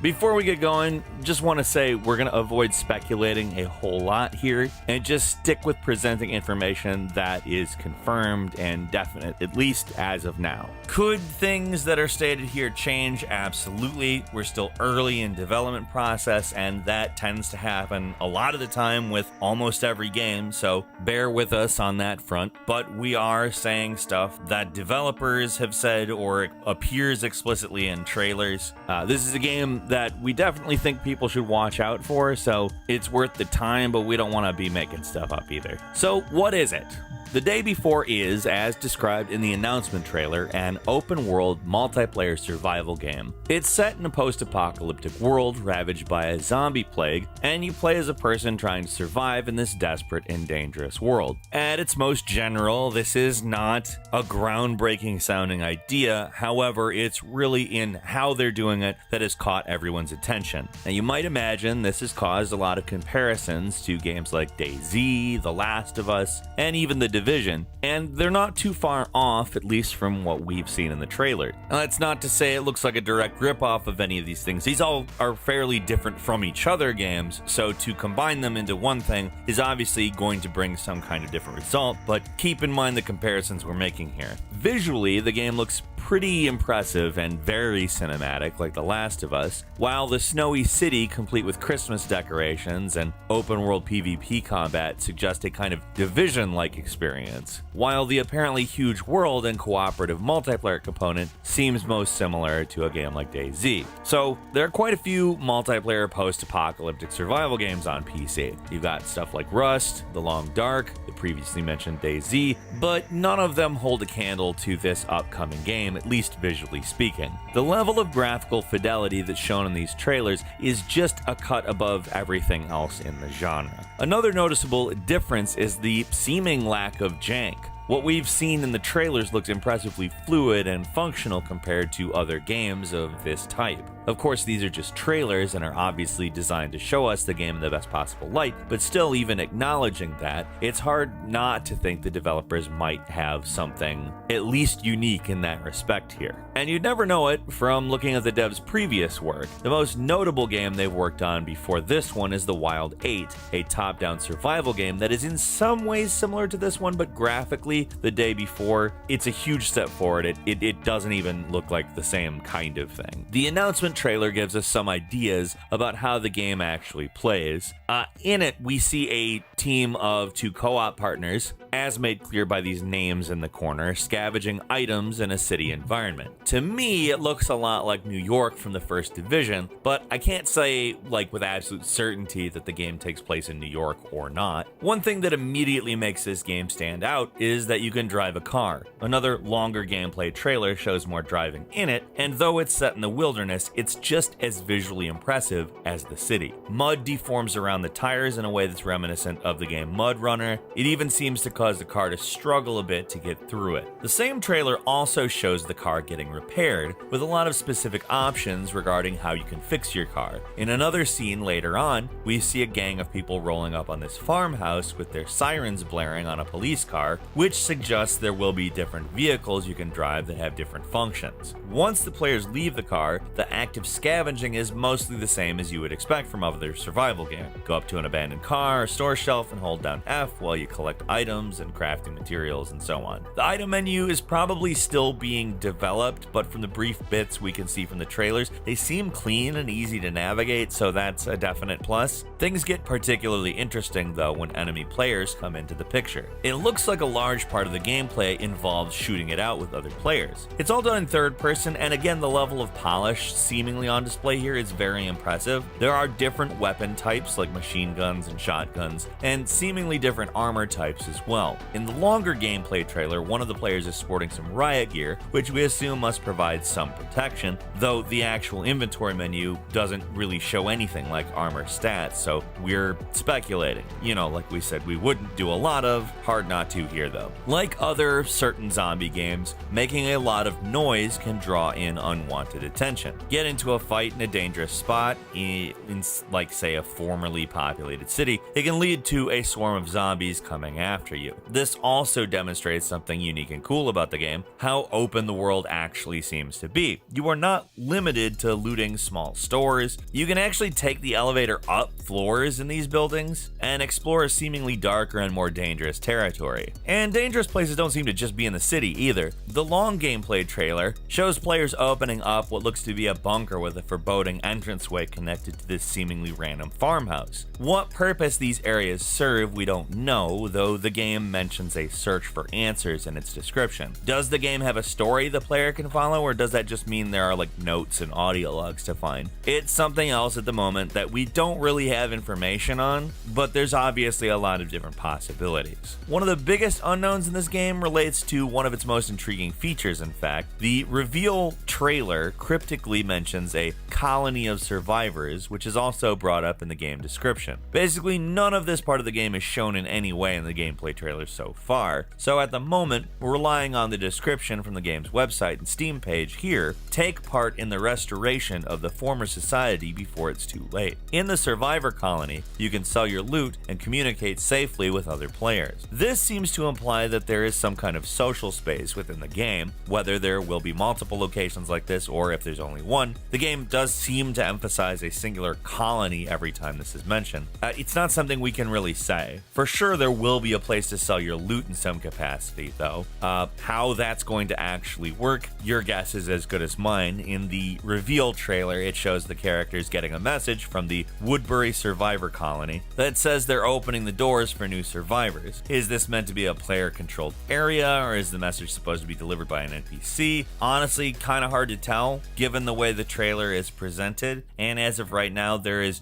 Before we get going, just want to say we're going to avoid speculating a whole lot here and just stick with presenting information that is confirmed and definite, at least as of now. Could things that are stated here change? Absolutely. We're still early in development process, and that tends to happen a lot of the time with almost every game, so bear with us on that front. But we are saying stuff that developers have said or appears explicitly in trailers. This is a game that we definitely think people should watch out for, so it's worth the time, but we don't want to be making stuff up either. So what is it? The Day Before is, as described in the announcement trailer, an open-world multiplayer survival game. It's set in a post-apocalyptic world ravaged by a zombie plague, and you play as a person trying to survive in this desperate and dangerous world. At its most general, this is not a groundbreaking sounding idea, however, it's really in how they're doing it that has caught everyone's attention. Now you might imagine this has caused a lot of comparisons to games like DayZ, The Last of Us, and even The Division, and they're not too far off, at least from what we've seen in the trailer. Now, that's not to say it looks like a direct ripoff of any of these things. These all are fairly different from each other games, so to combine them into one thing is obviously going to bring some kind of different result, but keep in mind the comparisons we're making here. Visually, the game looks pretty impressive and very cinematic, like The Last of Us, while the snowy city, complete with Christmas decorations and open-world PvP combat, suggest a kind of Division-like experience, while the apparently huge world and cooperative multiplayer component seems most similar to a game like DayZ. So, there are quite a few multiplayer post-apocalyptic survival games on PC. You've got stuff like Rust, The Long Dark, the previously mentioned DayZ, but none of them hold a candle to this upcoming game, at least visually speaking. The level of graphical fidelity that's shown in these trailers is just a cut above everything else in the genre. Another noticeable difference is the seeming lack of jank. What we've seen in the trailers looks impressively fluid and functional compared to other games of this type. Of course, these are just trailers and are obviously designed to show us the game in the best possible light, but still, even acknowledging that, it's hard not to think the developers might have something at least unique in that respect here. And you'd never know it from looking at the devs' previous work. The most notable game they've worked on before this one is The Wild 8, a top-down survival game that is in some ways similar to this one, but graphically, The Day Before, it's a huge step forward. It doesn't even look like the same kind of thing. The announcement trailer gives us some ideas about how the game actually plays. In it, we see a team of two co-op partners, as made clear by these names in the corner, scavenging items in a city environment. To me, it looks a lot like New York from the first Division, but I can't say with absolute certainty that the game takes place in New York or not. One thing that immediately makes this game stand out is that you can drive a car. Another longer gameplay trailer shows more driving in it, and though it's set in the wilderness, it's just as visually impressive as the city. Mud deforms around the tires in a way that's reminiscent of the game Mud Runner. It even seems to cause the car to struggle a bit to get through it. The same trailer also shows the car getting repaired, with a lot of specific options regarding how you can fix your car. In another scene later on, we see a gang of people rolling up on this farmhouse with their sirens blaring on a police car, which suggests there will be different vehicles you can drive that have different functions. Once the players leave the car, the act of scavenging is mostly the same as you would expect from other survival games. Go up to an abandoned car or store shelf and hold down F while you collect items and crafting materials and so on. The item menu is probably still being developed, but from the brief bits we can see from the trailers, they seem clean and easy to navigate, so that's a definite plus. Things get particularly interesting though when enemy players come into the picture. It looks like a large part of the gameplay involves shooting it out with other players. It's all done in third person, and again, the level of polish seemingly on display here is very impressive. There are different weapon types like machine guns and shotguns, and seemingly different armor types as well. In the longer gameplay trailer, one of the players is sporting some riot gear, which we assume must provide some protection, though the actual inventory menu doesn't really show anything like armor stats, so we're speculating. Like we said, we wouldn't do a lot of, hard not to here though. Like other certain zombie games, making a lot of noise can draw in unwanted attention. Get into a fight in a dangerous spot, in like say a formerly populated city, it can lead to a swarm of zombies coming after you. you. This also demonstrates something unique and cool about the game, how open the world actually seems to be. You are not limited to looting small stores. You can actually take the elevator up floors in these buildings and explore a seemingly darker and more dangerous territory. And dangerous places don't seem to just be in the city either. The long gameplay trailer shows players opening up what looks to be a bunker with a foreboding entranceway connected to this seemingly random farmhouse. What purpose these areas serve we don't know, though the game mentions a search for answers in its description. Does the game have a story the player can follow, or does that just mean there are like notes and audio logs to find? It's something else at the moment that we don't really have information on, but there's obviously a lot of different possibilities. One of the biggest unknowns in this game relates to one of its most intriguing features, in fact. The reveal trailer cryptically mentions a colony of survivors, which is also brought up in the game description. Basically, none of this part of the game is shown in any way in the gameplay trailer so far, so at the moment, we're relying on the description from the game's website and Steam page here. Take part in the restoration of the former society before it's too late. In the survivor colony, you can sell your loot and communicate safely with other players. This seems to imply that there is some kind of social space within the game. Whether there will be multiple locations like this or if there's only one, the game does seem to emphasize a singular colony every time this is mentioned. It's not something we can really say. For sure, there will be a place to sell your loot in some capacity, though. How that's going to actually work, your guess is as good as mine. In the reveal trailer, it shows the characters getting a message from the Woodbury Survivor Colony that says they're opening the doors for new survivors. Is this meant to be a player-controlled area, or is the message supposed to be delivered by an NPC? Honestly, kind of hard to tell, given the way the trailer is presented, and as of right now, there's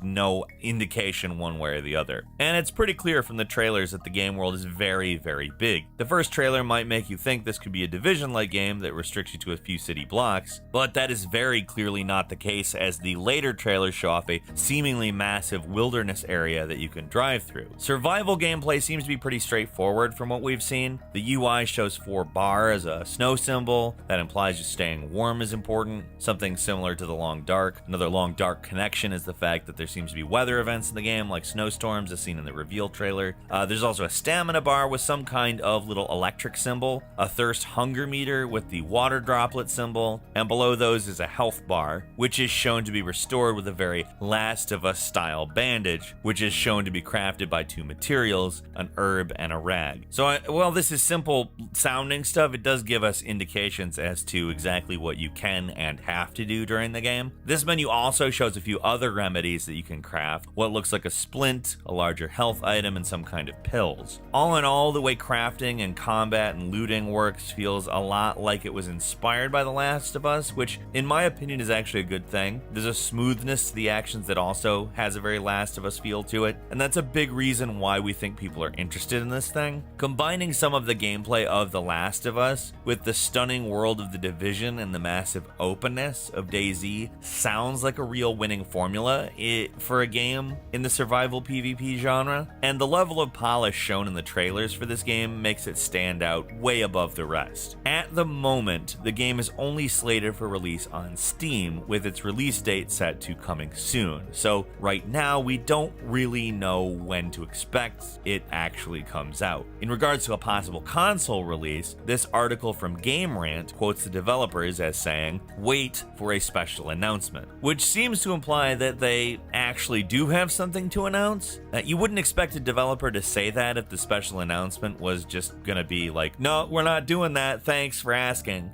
no indication one way or the other. And it's pretty clear from the trailers that the game world is very, very big. The first trailer might make you think this could be a Division-like game that restricts you to a few city blocks, but that is very clearly not the case, as the later trailers show off a seemingly massive wilderness area that you can drive through. Survival gameplay seems to be pretty straightforward from what we've seen. The UI shows 4 bar as a snow symbol. That implies just staying warm is important, something similar to the Long Dark. Another Long Dark connection is the fact that there seems to be weather events in the game, like snowstorms as seen in the reveal trailer. There's also a stamina bar with some kind of little electric symbol, a thirst hunger meter with the water droplet symbol, and below those is a health bar, which is shown to be restored with a very Last of Us style bandage, which is shown to be crafted by 2 materials, an herb and a rag. So while this is simple sounding stuff, it does give us indications as to exactly what you can and have to do during the game. This menu also shows a few other remedies that you can craft, what looks like a splint, a larger health item, and some kind of pills. All in all, the way crafting and combat and looting works feels a lot like it was inspired by The Last of Us, which in my opinion is actually a good thing. There's a smoothness to the actions that also has a very Last of Us feel to it, and that's a big reason why we think people are interested in this thing. Combining some of the gameplay of The Last of Us with the stunning world of The Division and the massive openness of DayZ sounds like a real winning formula for a game in the survival PvP genre, and the level of polish shown in the trailers for this game makes it stand out way above the rest. At the moment, the game is only slated for release on Steam, with its release date set to coming soon, so right now we don't really know when to expect it actually comes out. In regards to a possible console release, this article from Game Rant quotes the developers as saying, "Wait for a special announcement," which seems to imply that they actually do have something to announce. You wouldn't expect a developer to say that if the special announcement was just gonna be like, "No, we're not doing that, thanks for asking."